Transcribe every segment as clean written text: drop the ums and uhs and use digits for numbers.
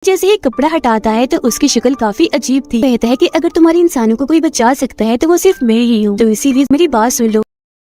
जैसे ही कपड़ा हटाता है तो उसकी शक्ल काफी अजीब थी। कहता है कि अगर तुम्हारी इंसानों को कोई बचा सकता है तो वो सिर्फ मैं ही हूँ, तो इसीलिए मेरी बात सुन लो।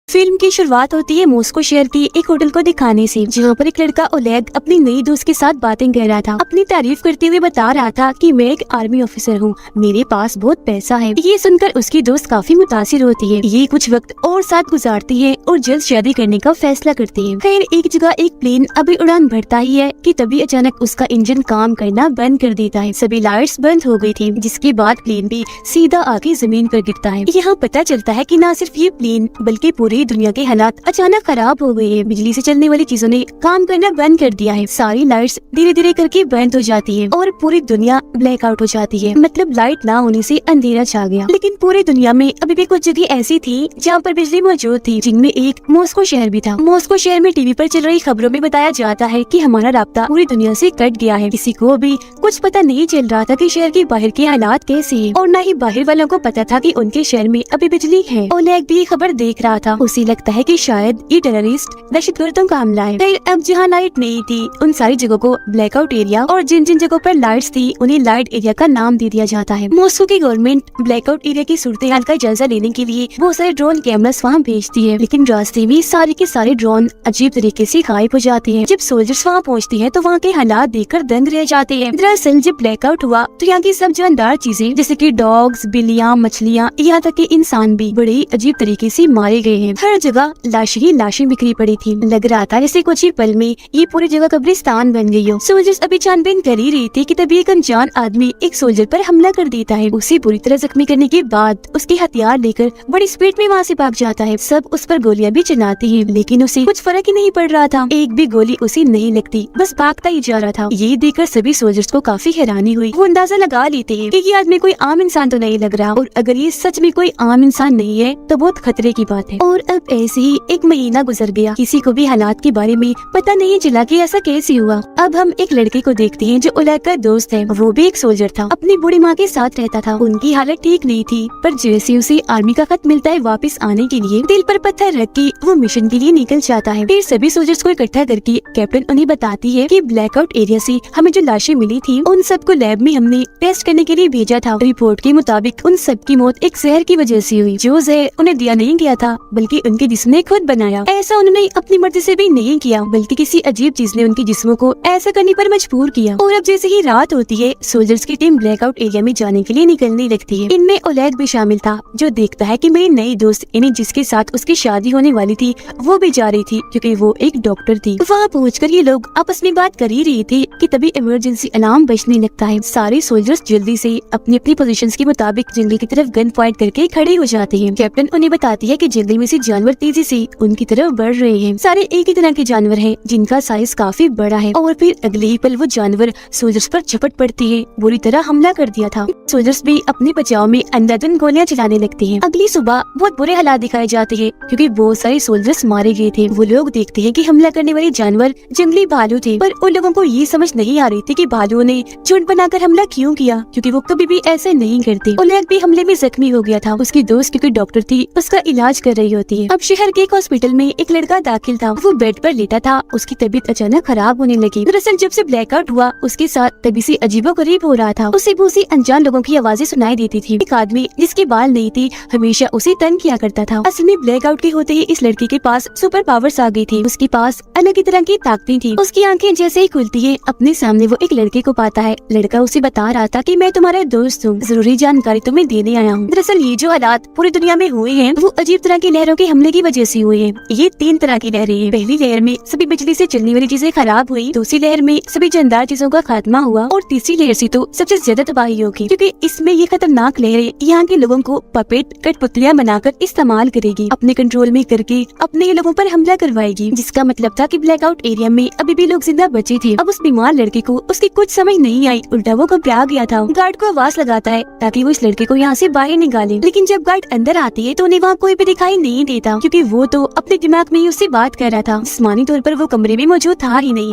फिल्म की शुरुआत होती है मॉस्को शहर की एक होटल को दिखाने से, जहाँ पर एक लड़का ओलेग अपनी नई दोस्त के साथ बातें कर रहा था। अपनी तारीफ करते हुए बता रहा था कि मैं एक आर्मी ऑफिसर हूँ, मेरे पास बहुत पैसा है। ये सुनकर उसकी दोस्त काफी मुतासिर होती है। ये कुछ वक्त और साथ गुजारती है और जल्द शादी करने का फैसला करती है। खैर एक जगह एक प्लेन अभी उड़ान भरता ही है कि तभी अचानक उसका इंजन काम करना बंद कर देता है। सभी लाइट्स बंद हो गई थी, जिसके बाद प्लेन भी सीधा आके जमीन पर गिरता है। यहाँ पता चलता है कि न सिर्फ ये प्लेन बल्कि पूरी दुनिया के हालात अचानक खराब हो गए हैं। बिजली से चलने वाली चीजों ने काम करना बंद कर दिया है। सारी लाइट्स धीरे धीरे करके बंद हो जाती है और पूरी दुनिया ब्लैकआउट हो जाती है। मतलब लाइट ना होने से अंधेरा छा गया। लेकिन पूरी दुनिया में अभी भी कुछ जगह ऐसी थी जहाँ पर बिजली मौजूद थी, जिनमें एक मॉस्को शहर भी था। मॉस्को शहर में टीवी पर चल रही खबरों में बताया जाता है कि हमारा राब्ता पूरी दुनिया से कट गया है। किसी को भी कुछ पता नहीं चल रहा था कि शहर के बाहर के हालात कैसे हैं, और न ही बाहर वालों को पता था कि उनके शहर में अभी बिजली है। ओलेग भी खबर देख रहा था। उसे लगता है कि शायद ये टेररिस्ट दहशतगर्दों का हमला है। फिर अब जहाँ लाइट नहीं थी उन सारी जगहों को ब्लैकआउट एरिया, और जिन जिन जगहों पर लाइट्स थी उन्हें लाइट एरिया का नाम दे दिया जाता है। मॉस्को की गवर्नमेंट ब्लैकआउट एरिया की सूरत हाल का जायजा लेने के लिए बहुत सारे ड्रोन कैमरास वहाँ भेजती है, लेकिन रास्ते में सारे के सारे ड्रोन अजीब तरीके से गायब हो जाते हैं। जब सोल्जर्स वहाँ पहुँचते हैं तो वहाँ के हालात देखकर दंग रह जाते हैं। दरअसल जब ब्लैकआउट हुआ तो यहाँ की सब जानदार चीजें जैसे कि डॉग्स, बिल्लियाँ, मछलियाँ, यहाँ तक कि इंसान भी बड़े अजीब तरीके से मारे गए हैं। हर जगह लाशें ही लाशें बिखरी पड़ी थी। लग रहा था जैसे कुछ ही पल में ये पूरी जगह कब्रिस्तान बन गई हो। सोल्जर्स अभी छानबीन कर ही रही थी कि तभी एक अनजान आदमी एक सोल्जर पर हमला कर देता है। उसे पूरी तरह जख्मी करने के बाद उसके हथियार लेकर बड़ी स्पीड में वहाँ से भाग जाता है। सब उस पर गोलियां भी चलाते हैं, लेकिन उसे कुछ फर्क ही नहीं पड़ रहा था। एक भी गोली उसे नहीं लगती, बस भागता ही जा रहा था। ये देखकर सभी सोल्जर्स को काफी हैरानी हुई। वो अंदाजा लगा लेते हैं कि ये आदमी कोई आम इंसान तो नहीं लग रहा, और अगर ये सच में कोई आम इंसान नहीं है तो बहुत खतरे की बात है। और अब ऐसे ही एक महीना गुजर गया। किसी को भी हालात के बारे में पता नहीं चला कि ऐसा कैसे हुआ। अब हम एक लड़के को देखते हैं जो ओलेग का दोस्त है। वो भी एक सोल्जर था, अपनी बूढ़ी माँ के साथ रहता था। उनकी हालत ठीक नहीं थी, पर जैसे उसे आर्मी का खत मिलता है वापस आने के लिए, दिल पर पत्थर रख के वो मिशन के लिए निकल जाता है। फिर सभी सोल्जर्स को इकट्ठा करके कैप्टन उन्हें बताती है कि ब्लैकआउट एरिया से हमें जो लाशें मिली थी उन सबको लैब में हमने टेस्ट करने के लिए भेजा था। रिपोर्ट के मुताबिक उन सब की मौत एक जहर की वजह से हुई, जो जहर उन्हें दिया नहीं गया था बल्कि उनके जिस्म ने खुद बनाया। ऐसा उन्होंने अपनी मर्जी से भी नहीं किया, बल्कि किसी अजीब चीज ने उनके जिस्मों को ऐसा करने पर मजबूर किया। और अब जैसे ही रात होती है सोल्जर्स की टीम ब्लैकआउट एरिया में जाने के लिए निकलने लगती है। इनमें ओलेग भी शामिल था, जो देखता है कि मेरी नई दोस्त यानी जिसके साथ उसकी शादी होने वाली थी वो भी जा रही थी, क्योंकि वो एक डॉक्टर थी। वहाँ पहुंचकर ये लोग आपस में बात कर ही रही थी कि तभी इमरजेंसी अलार्म बजने लगता है। सारे सोल्जर्स जल्दी से अपनी अपनी पोजीशंस के मुताबिक जंगल की तरफ गन पॉइंट करके खड़े हो जाते हैं। कैप्टन उन्हें बताती है कि जंगल में से जानवर तेजी से उनकी तरफ बढ़ रहे हैं। सारे एक ही तरह के जानवर हैं, जिनका साइज काफी बड़ा है। और फिर अगले ही पल वो जानवर सोल्जर्स पर झपट पड़ती है। बुरी तरह हमला कर दिया था। सोल्जर्स भी अपने बचाव में अंधाधुंध गोलियां चलाने लगते हैं। अगली सुबह बहुत बुरे हालात दिखाए जाते हैं, क्योंकि बहुत सारे सोल्जर्स मारे गए थे। वो लोग देखते हैं कि हमला करने वाले जानवर जंगली भालू थे, पर उन लोगों को ये समझ नहीं आ रही थी कि भालुओं ने झुंड बनाकर हमला क्यों किया, क्योंकि वो कभी भी ऐसे नहीं करते। ओलेग भी हमले में जख्मी हो गया था। उसकी दोस्त क्योंकि डॉक्टर थी उसका इलाज कर रही होती है। अब शहर के एक हॉस्पिटल में एक लड़का दाखिल था। वो बेड पर लेटा था। उसकी तबीयत अचानक खराब होने लगी। दरअसल जब से ब्लैकआउट हुआ उसके साथ तभी से अजीबोगरीब हो रहा था। उसे बहुत सी अनजान लोगों की आवाजें सुनाई देती थी। एक आदमी जिसके बाल नहीं थे हमेशा उसे तंग किया करता था। असल में ब्लैकआउट के होते ही इस लड़के के पास सुपर पावर्स आ गई थी। उसके पास अलग ही तरह की ताकतें थी। उसकी आंखें जैसे ही खुलती है अपने सामने वो एक लड़के को पाता है। लड़का उसे बता रहा था कि मैं तुम्हारा दोस्त हूँ, जरूरी जानकारी तुम्हें देने आया हूँ। दरअसल ये जो हालात पूरी दुनिया में हुए हैं वो अजीब तरह की लहरों के हमले की वजह से हुए हैं। ये 3 तरह की लहरें हैं। पहली लहर में सभी बिजली से चलने वाली चीजें खराब हुई, दूसरी लहर में सभी जानदार चीजों का खात्मा हुआ, और तीसरी लहर से तो सबसे ज्यादा तबाही होगी, क्योंकि इसमें ये खतरनाक लहरें यहाँ के लोगों को पपेट कठपुतलियां बनाकर इस्तेमाल करेगी, अपने कंट्रोल में करके अपने लोगों पर हमला करवाएगी। जिसका मतलब था कि ब्लैकआउट एरिया में अभी भी लोग जिंदा बचे थे। अब उस बीमार लड़के को उसकी कुछ समझ नहीं आई, उल्टा वो घबरा गया था। गार्ड को आवाज लगाता है ताकि वो इस लड़के को यहाँ से बाहर निकाले, लेकिन जब गार्ड अंदर आती है तो उन्हें वहाँ कोई भी दिखाई नहीं देता, क्योंकि वो तो अपने दिमाग में ही उससे बात कर रहा था। जिस्मानी तौर पर वो कमरे में मौजूद था ही नहीं।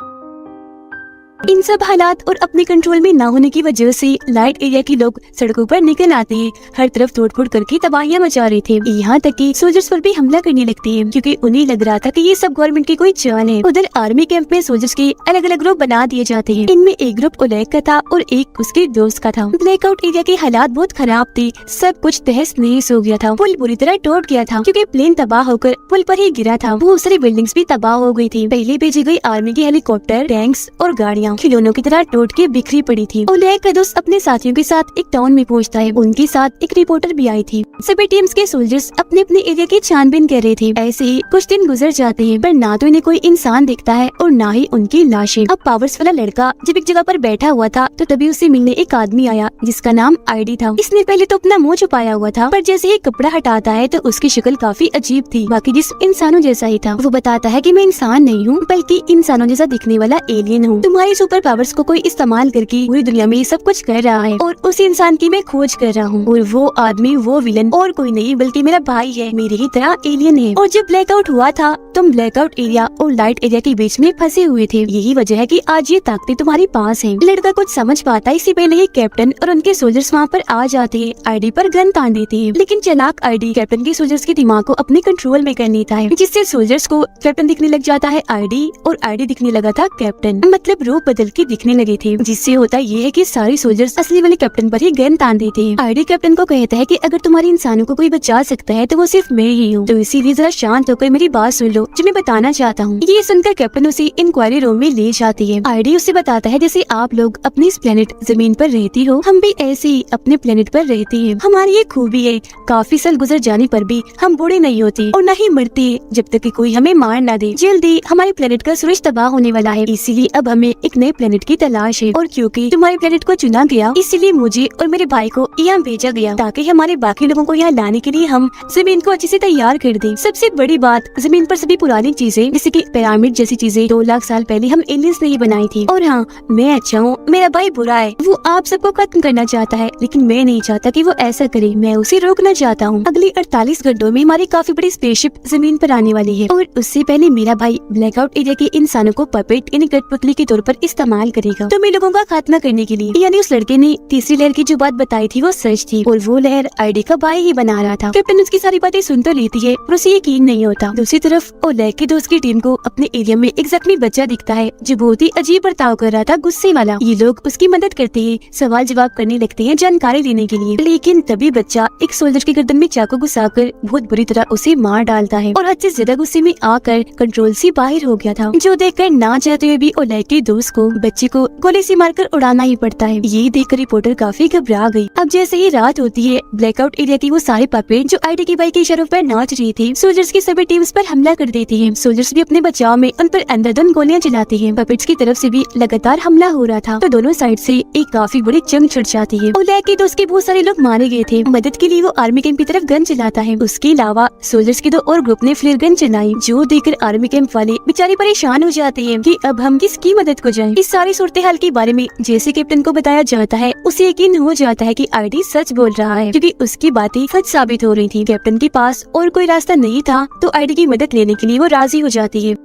इन सब हालात और अपने कंट्रोल में न होने की वजह से लाइट एरिया के लोग सड़कों पर निकल आते हैं, हर तरफ तोड़फोड़ करके तबाहियां मचा रहे थे। यहाँ तक कि सोल्जर्स पर भी हमला करने लगते हैं क्योंकि उन्हें लग रहा था कि ये सब गवर्नमेंट की कोई चाल है। उधर आर्मी कैंप में सोल्जर्स के अलग अलग ग्रुप बना दिए जाते हैं। इनमें एक ग्रुप ओलेग का था और एक उसके दोस्त का था। ब्लैकआउट एरिया के हालात बहुत खराब थे, सब कुछ तहस नहस हो गया था। पुल बुरी तरह टूट गया था क्योंकि प्लेन तबाह होकर पुल पर ही गिरा था। बहुत सारी बिल्डिंग्स भी तबाह हो गई थी। पहले भेजी गई आर्मी के हेलीकॉप्टर, टैंक्स और गाड़ियाँ खिलौनों की तरह टूट के बिखरी पड़ी थी। ओलेग का दोस्त अपने साथियों के साथ एक टाउन में पहुंचता है। उनके साथ एक रिपोर्टर भी आई थी। सभी टीम्स के सोल्जर्स अपने अपने एरिया की छानबीन कर रहे थे। ऐसे ही कुछ दिन गुजर जाते हैं पर ना तो इन्हें कोई इंसान दिखता है और ना ही उनकी लाशें। अब पावर्स वाला लड़का जब एक जगह पर बैठा हुआ था तो तभी उसे मिलने एक आदमी आया जिसका नाम आईडी था। इसने पहले तो अपना मुंह छुपाया हुआ था पर जैसे ही कपड़ा हटाता है तो उसकी शक्ल काफी अजीब थी, बाकी जिस इंसानों जैसा ही था। वो बताता है कि मैं इंसान नहीं हूँ बल्कि इंसानों जैसा दिखने वाला एलियन हूँ। तुम्हारी सुपर पावर्स को कोई इस्तेमाल करके पूरी दुनिया में सब कुछ कर रहा है और उस इंसान की मैं खोज कर रहा हूँ। और वो आदमी, वो विलन और कोई नहीं बल्कि मेरा भाई है, मेरी ही तरह एलियन है। और जब ब्लैकआउट हुआ था तुम ब्लैकआउट एरिया और लाइट एरिया के बीच में फंसे हुए थे। यही वजह है कि आज ये ताकतें तुम्हारे पास हैं। लड़का कुछ समझ पाता इससे पहले ही कैप्टन और उनके सोल्जर्स वहाँ पर आ जाते हैं। आईडी पर गन तान देते हैं लेकिन चालाक आईडी कैप्टन के सोल्जर्स के दिमाग को अपने कंट्रोल में कर लेता है, जिससे सोल्जर्स को कैप्टन दिखने लग जाता है आईडी और आईडी दिखने लगा था कैप्टन। मतलब रूप बदल के दिखने लगे थे, जिससे होता ये है कि सारे सोल्जर्स असली वाले कैप्टन पर ही गन तान देते हैं। आईडी कैप्टन को कहता है कि अगर तुम्हारे इंसानों को कोई बचा सकता है तो वो सिर्फ मैं ही हूँ, तो इसीलिए जरा शांत होकर मेरी बात सुन लो जो मैं बताना चाहता हूँ। ये सुनकर कैप्टन उसे इंक्वायरी रूम में ले जाती है। आईडी उसे बताता है जैसे आप लोग अपनी इस प्लेनेट जमीन पर रहती हो, हम भी ऐसे ही अपने प्लेनेट पर रहते हैं। हमारी ये खूबी है, काफी साल गुजर जाने पर भी हम बूढ़े नहीं होते और न ही मरते जब तक कि कोई हमें मार न दे। जल्दी हमारे प्लेनेट का सूरज तबाह होने वाला है, इसीलिए अब हमें एक नए प्लेनेट की तलाश है। और क्योंकि तुम्हारे प्लेनेट को चुना गया इसीलिए मुझे और मेरे भाई को यहाँ भेजा गया ताकि हमारे बाकी लोगों को यहाँ लाने के लिए हम जमीन को अच्छे से तैयार कर दें। सबसे बड़ी बात, जमीन पर सभी पुरानी चीजें जैसे कि पिरामिड जैसी चीजें 2 लाख साल पहले हम एलियंस ने ही बनाई थी। और हाँ, मैं अच्छा हूँ, मेरा भाई बुरा है, वो आप सबको खत्म करना चाहता है लेकिन मैं नहीं चाहता कि वो ऐसा करे, मैं उसे रोकना चाहता हूँ। अगले 48 घंटों में हमारी काफी बड़ी स्पेसशिप जमीन पर आने वाली है और उससे पहले मेरा भाई ब्लैकआउट एरिया के इंसानों को पपेट यानी कठपुतली के तौर पर इस्तेमाल करेगा तो मैं लोगों का खात्मा करने के लिए। यानी उस लड़के ने तीसरी लहर की जो बात बताई थी वो सच थी और वो लहर आईडी का भाई ही बना रहा था। कैप्टन उसकी सारी बातें सुन तो लेती है पर उसे यकीन नहीं होता। दूसरी तरफ ओलेग के दोस्त की टीम को अपने एरिया में एक जख्मी बच्चा दिखता है जो बहुत ही अजीब बर्ताव कर रहा था, गुस्से वाला। ये लोग उसकी मदद करते हैं, सवाल जवाब करने लगते हैं जानकारी लेने के लिए। लेकिन तभी बच्चा एक सोल्जर की गर्दन में चाकू घुसाकर बहुत बुरी तरह उसे मार डालता है और हद से ज्यादा गुस्से में आकर कंट्रोल से बाहर हो गया था, जो देखकर ना चाहते हुए भी ओलेग के दोस्त को बच्चे को गोली से मारकर उड़ाना ही पड़ता है। ये देखकर रिपोर्टर काफी घबरा गई। अब जैसे ही रात होती है ब्लैकआउट एरिया की वो सारे पपेट जो आईडी के भाई के इशारों पर नाच रही थी सोल्जर्स की सभी टीम्स पर हमला कर देती हैं। सोल्जर्स भी अपने बचाव में उन पर अंधाधुंध गोलियां चलाते हैं। पपेट्स की तरफ से भी लगातार हमला हो रहा था तो दोनों साइड से एक काफी बड़ी जंग छिड़ जाती है। ओलेग के दोस्त के बहुत सारे लोग मारे गए थे। मदद के लिए वो आर्मी कैंप की तरफ गन चलाता है। उसके अलावा सोल्जर्स के 2 और ग्रुप ने फ्लेयर गन चलाई, जो देखकर आर्मी कैंप वाले बेचारे परेशान हो जाते हैं कि अब हम किसकी मदद को जाएं। इस सारी सूरत हाल के बारे में जैसे कैप्टन को बताया जाता है उसे यकीन हो जाता है कि आईडी सच बोल रहा है क्योंकि उसकी बातें सच साबित हो रही थी। कैप्टन के पास और कोई रास्ता नहीं था तो आईडी की मदद लेने के लिए वो राजी हो जाती है।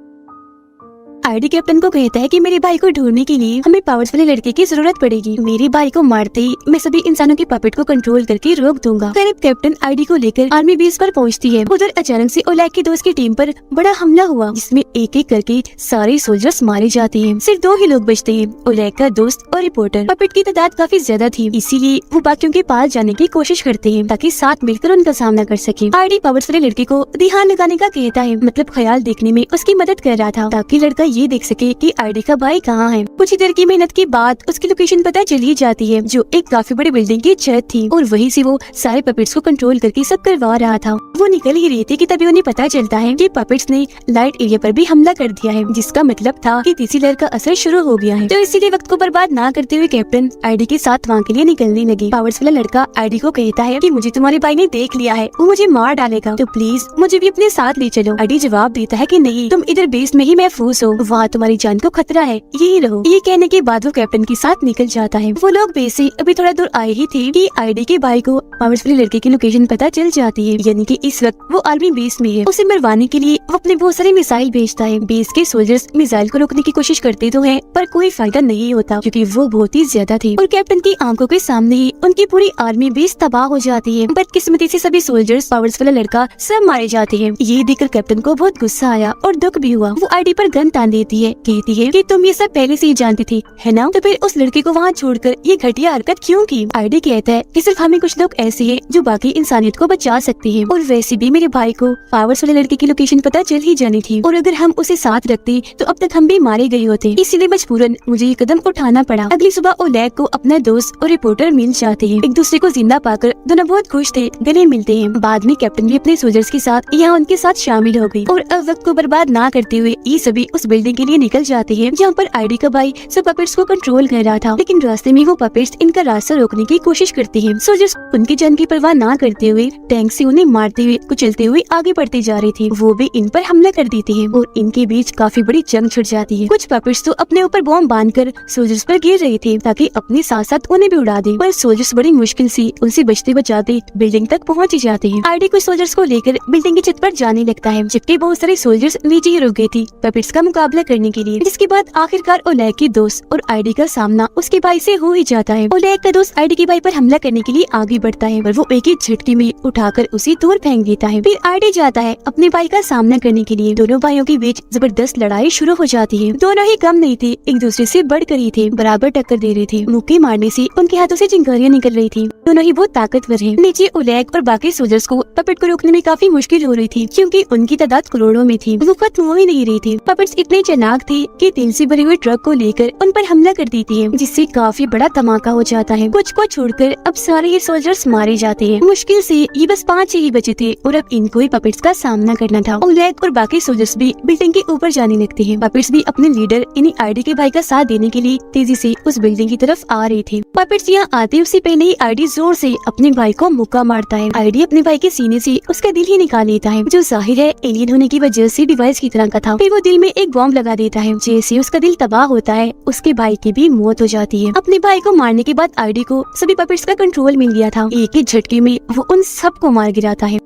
आईडी कैप्टन को कहता है कि मेरे भाई को ढूंढने के लिए हमें पावर्स वाले लड़के की जरूरत पड़ेगी। मेरे भाई को मारते ही मैं सभी इंसानों के पपेट को कंट्रोल करके रोक दूंगा। फिर कैप्टन आईडी को लेकर आर्मी बेस पर पहुंचती है। उधर अचानक से ओलेग की दोस्त की टीम पर बड़ा हमला हुआ जिसमें एक एक करके सारे सोल्जर्स मारे जाते हैं। सिर्फ 2 ही लोग बचते हैं, ओलेग का दोस्त और रिपोर्टर। पपेट की तादाद काफी ज्यादा थी इसीलिए वो बाकियों के पास जाने की कोशिश करते हैं ताकि साथ मिलकर उनका सामना कर सके। आईडी पावर्स वाले लड़के को ध्यान लगाने का कहता है, मतलब ख्याल देखने में उसकी मदद कर रहा था ताकि लड़का ये देख सके कि आईडी का भाई कहाँ है। कुछ ही देर की मेहनत के बाद उसकी लोकेशन पता चली जाती है जो एक काफी बड़ी बिल्डिंग की छत थी और वहीं से वो सारे पपेट्स को कंट्रोल करके सब करवा रहा था। वो निकल ही रही थी कि तभी उन्हें पता चलता है कि पपेट्स ने लाइट एरिया पर भी हमला कर दिया है, जिसका मतलब था कि तीसरी लहर का असर शुरू हो गया है। तो इसीलिए वक्त को बर्बाद ना करते हुए कैप्टन आईडी के साथ वहाँ के लिए निकलने लगी। पावर्स वाला लड़का आईडी को कहता है कि मुझे तुम्हारे भाई ने देख लिया है, वो मुझे मार डालेगा, तो प्लीज मुझे भी अपने साथ ले चलो। आईडी जवाब देता है कि नहीं, तुम इधर बेस में ही महफूज हो, वहाँ तुम्हारी जान को खतरा है, यही रहो। ये कहने के बाद वो कैप्टन के साथ निकल जाता है। वो लोग बेस से अभी थोड़ा दूर आए ही थे कि आईडी के भाई को पावरफुल लड़के की लोकेशन पता चल जाती है, यानी कि इस वक्त वो आर्मी बेस में है। उसे मरवाने के लिए वो अपने बहुत सारे मिसाइल भेजता है। बेस के सोल्जर्स मिसाइल को रोकने की कोशिश करते तो है, पर कोई फायदा नहीं होता क्योंकि वो बहुत ही ज्यादा थे और कैप्टन की आंखों के सामने ही उनकी पूरी आर्मी बेस तबाह हो जाती है। बदकिस्मती से सभी सोल्जर्स पावरफुल लड़का सब मारे जाते हैं। ये देखकर कैप्टन को बहुत गुस्सा आया और दुख भी हुआ। वो आईडी पर गन तान देती है, कहती है कि तुम ये सब पहले से ही जानती थी, है ना? तो फिर उस लड़के को वहाँ छोड़कर ये घटिया हरकत क्यों की? आईडी कहता है कि सिर्फ हमें कुछ लोग ऐसे हैं जो बाकी इंसानियत को बचा सकते हैं, और वैसे भी मेरे भाई को पावर्स वाले लड़के की लोकेशन पता चल ही जानी थी, और अगर हम उसे साथ रखते तो अब तक हम भी मारे गए होते। इसीलिए मजबूरन मुझे ये कदम उठाना पड़ा। अगली सुबह ओलेग को अपना दोस्त और रिपोर्टर मिल जाते हैं। एक दूसरे को जिंदा पाकर दोनों बहुत खुश थे, गले मिलते हैं। बाद में कैप्टन भी अपने सोल्जर्स के साथ यहाँ उनके साथ शामिल हो गई, और अब वक्त को बर्बाद ना करते हुए ये सभी उस बिल्डिंग के लिए निकल जाते हैं जहाँ पर आईडी का भाई सब पपेट्स को कंट्रोल कर रहा था। लेकिन रास्ते में वो पपेट्स इनका रास्ता रोकने की कोशिश करते हैं। सोल्जर्स उनकी जान की परवाह ना करते हुए टैंक से उन्हें मारते हुए कुचलते हुए आगे बढ़ते जा रहे थे। वो भी इन पर हमला कर देते हैं और इनके बीच काफी बड़ी जंग छिड़ जाती है। कुछ पपेट्स तो अपने ऊपर बॉम्ब बांधकर सोल्जर्स पर गिर रहे थे ताकि अपने साथ साथ उन्हें भी उड़ा दे, पर सोल्जर्स बड़ी मुश्किल से उनसे बचते बचाते बिल्डिंग तक पहुँच जाते हैं। आईडी कुछ सोल्जर्स को लेकर बिल्डिंग की छत पर जाने लगता है, जबकि बहुत सारे सोल्जर्स नीचे ही रुक गए थे पपेट्स का मुकाबला करने के लिए। जिसके बाद आखिरकार ओलेग के दोस्त और आईडी का सामना उसके भाई से हो ही जाता है। ओलेग का दोस्त आईडी के भाई पर हमला करने के लिए आगे बढ़ता है, पर वो एक ही झटके में उठाकर उसे दूर फेंक देता है। फिर आईडी जाता है अपने भाई का सामना करने के लिए। दोनों भाइयों के बीच जबरदस्त लड़ाई शुरू हो जाती है। दोनों ही कम नहीं थे, एक दूसरे से बढ़कर ही थे, बराबर टक्कर दे रहे थे। मुक्के मारने से उनके हाथों से चिंगारियां निकल रही थी। दोनों ही बहुत ताकतवर हैं। नीचे ओलेग और बाकी सोल्जर्स को पपेट को रोकने में काफी मुश्किल हो रही थी क्योंकि उनकी तादाद करोड़ों में थी। वो खत्म हो ही नहीं रही थी। पपेट्स इतने चालाक थे कि तेल से भरे हुए ट्रक को लेकर उन पर हमला कर देती है, जिससे काफी बड़ा धमाका हो जाता है। कुछ को छोड़कर अब सारे ये सोल्जर्स मारे जाते हैं। मुश्किल से ये बस 5 ही बचे थे और अब इनको ही पपेट्स का सामना करना था। ओलेग और बाकी सोल्जर्स भी बिल्डिंग के ऊपर जाने लगते हैं। पपेट्स भी अपने लीडर यानी आईडी के भाई का साथ देने के लिए तेजी से उस बिल्डिंग की तरफ आ रहे थे। पपेट्स यहाँ आते उससे पहले ही आईडी जोर से अपने भाई को मुक्का मारता है। आईडी अपने भाई के सीने से उसका दिल ही निकाल लेता है, जो जाहिर है एलियन होने की वजह से डिवाइस की तरह का था। फिर वो दिल में एक बॉम्ब लगा देता है। जैसे उसका दिल तबाह होता है, उसके भाई की भी मौत हो जाती है। अपने भाई को मारने के बाद आईडी को सभी पपेट्स का कंट्रोल मिल गया था। एक ही झटके में वो उन सबको मार गिराता है।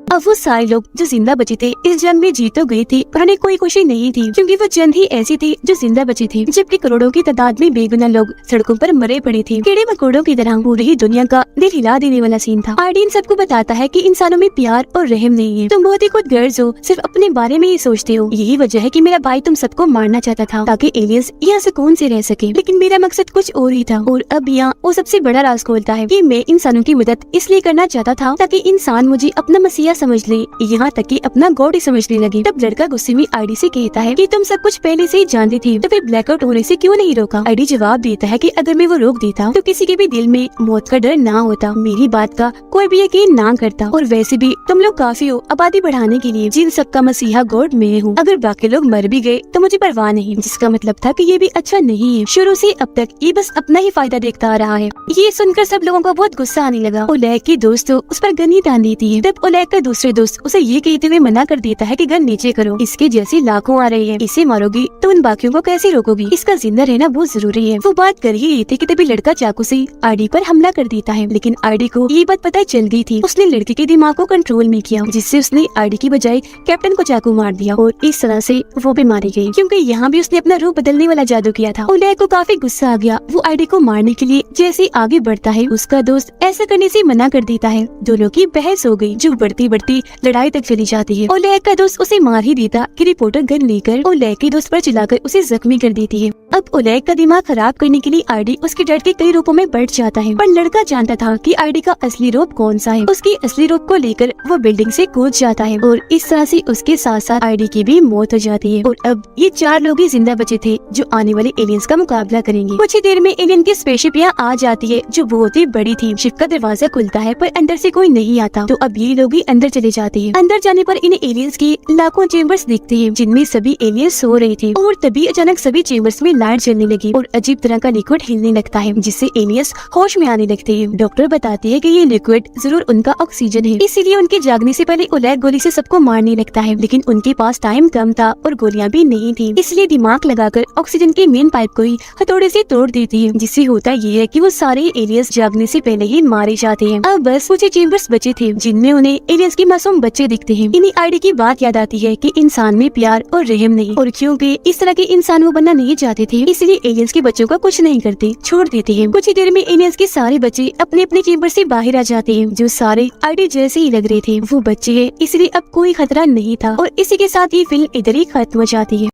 अब वो सारे लोग जो जिंदा बचे थे इस जंग में जीत तो गए थे, पर उन्हें कोई खुशी नहीं थी क्योंकि वो जंग ही ऐसी थी जो जिंदा बचे थे, जबकि करोड़ों की तादाद में बेगुनाह लोग सड़कों पर मरे पड़े थे। कीड़े मकोड़ों की तरह पूरी ही दुनिया का दिल हिला देने वाला सीन था। आईडी इन सबको बताता है कि इंसानों में प्यार और रहम नहीं है। तुम बहुत ही खुदगर्ज हो, सिर्फ अपने बारे में ही सोचते हो। यही वजह है कि मेरा भाई तुम सबको मारना चाहता था ताकि एलियंस यहाँ सुकून से रह सके, लेकिन मेरा मकसद कुछ और ही था। और अब यहाँ वो सबसे बड़ा राज खोलता है कि मैं इंसानों की मदद इसलिए करना चाहता था ताकि इंसान मुझे अपना मसीहा समझ ले, यहाँ तक कि अपना गॉड ही समझने लगे। तब लड़का गुस्से में आईडी से कहता है कि तुम सब कुछ पहले से ही जानती थी, तो फिर ब्लैकआउट होने से क्यों नहीं रोका? आईडी जवाब देता है कि अगर मैं वो रोक देता तो किसी के भी दिल में मौत का डर ना होता, मेरी बात का कोई भी यकीन ना करता। और वैसे भी तुम लोग काफी हो आबादी बढ़ाने के लिए, जिन सबका मसीहा गॉड मैं हूँ। अगर बाकी लोग मर भी गए तो मुझे परवाह नहीं। जिसका मतलब था कि ये भी अच्छा नहीं है। शुरू से अब तक ये बस अपना ही फायदा देखता आ रहा है। ये सुनकर सब लोगों को बहुत गुस्सा आने लगा। ओलेग की दोस्त तो उस पर गन ही तान देती है। तब ओलेग का दूसरे दोस्त उसे ये कहते हुए मना कर देता है कि गन नीचे करो, इसके जैसे लाखों आ रही है, इसे मारोगी तो उन बाकियों को कैसे रोकोगी? इसका जिंदा रहना बहुत जरूरी है। वो बात कर ही रही थी कि तभी लड़का चाकू से आईडी पर हमला कर देता है, लेकिन आईडी को ये बात पता चल गई थी। उसने लड़के के दिमाग को कंट्रोल में किया, जिससे उसने आईडी की बजाय कैप्टन को चाकू मार दिया और इस तरह से वो भी मारी गई, क्योंकि यहाँ भी उसने अपना रूप बदलने वाला जादू किया था। ओलेग को काफी गुस्सा आ गया। वो आईडी को मारने के लिए जैसे आगे बढ़ता है, उसका दोस्त ऐसा करने से मना कर देता है। दोनों की बहस हो गई, जो बढ़ती बढ़ती लड़ाई तक चली जाती है। ओलेग का दोस्त उसे मार ही देता कि रिपोर्टर गन लेकर ओलेग के दोस्त पर चलाकर उसे जख्मी कर देती है। अब ओलेग का दिमाग खराब करने के लिए आईडी उसके डर के कई रूपों में बढ़ जाता है, पर लड़का जानता था कि आईडी का असली रूप कौन सा है। उसकी असली रूप को लेकर वो बिल्डिंग से कूद जाता है और इस तरह से उसके साथ साथ आईडी की भी मौत हो जाती है। और अब ये 4 लोग ही जिंदा बचे थे जो आने वाले एलियंस का मुकाबला करेंगे। कुछ ही देर में एलियन की स्पेसशिप यहाँ आ जाती है, जो बहुत ही बड़ी थी। शिप का दरवाजा खुलता है पर अंदर से कोई नहीं आता, तो अब ये लोग ही अंदर चले जाते हैं। अंदर जाने पर इन्हें एलियंस की लाखों चेम्बर्स दिखते हैं, जिनमें सभी एलियंस सो रहे थे। और तभी अचानक सभी चेम्बर्स में लाइट जलने लगी और अजीब तरह का लिक्विड हिलने लगता है, जिससे एलियंस होश में आने लगते हैं। डॉक्टर बताती है कि ये लिक्विड जरूर उनका ऑक्सीजन है, इसीलिए उनके जागने से पहले ओलेग गोली से सबको मारने लगता है। लेकिन उनके पास टाइम कम था और गोलियां भी नहीं थी, इसलिए दिमाग लगाकर ऑक्सीजन के मेन पाइप को ही हथौड़े से तोड़ देती है, जिससे होता ये है कि वो सारे एलियंस जागने से पहले ही मारे जाते हैं। अब बस कुछ चेम्बर्स बचे थे जिनमें उन्हें एलियंस के मासूम बच्चे दिखते हैं। इन्हीं आईडी की बात याद आती है कि इंसान में प्यार और रहम नहीं, और क्योंकि इस तरह के इंसान वो बनना नहीं चाहते थे, इसलिए एलियंस के बच्चों का कुछ नहीं करते, छोड़ देते हैं। कुछ ही देर में एलियंस के सारे बच्चे अपने अपने चेम्बर से बाहर आ जाते हैं, जो सारे आईडी जैसे ही लग रहे थे। वो बच्चे हैं, इसलिए अब कोई खतरा नहीं था। और इसी के साथ ये फिल्म इधर ही खत्म हो जाती है।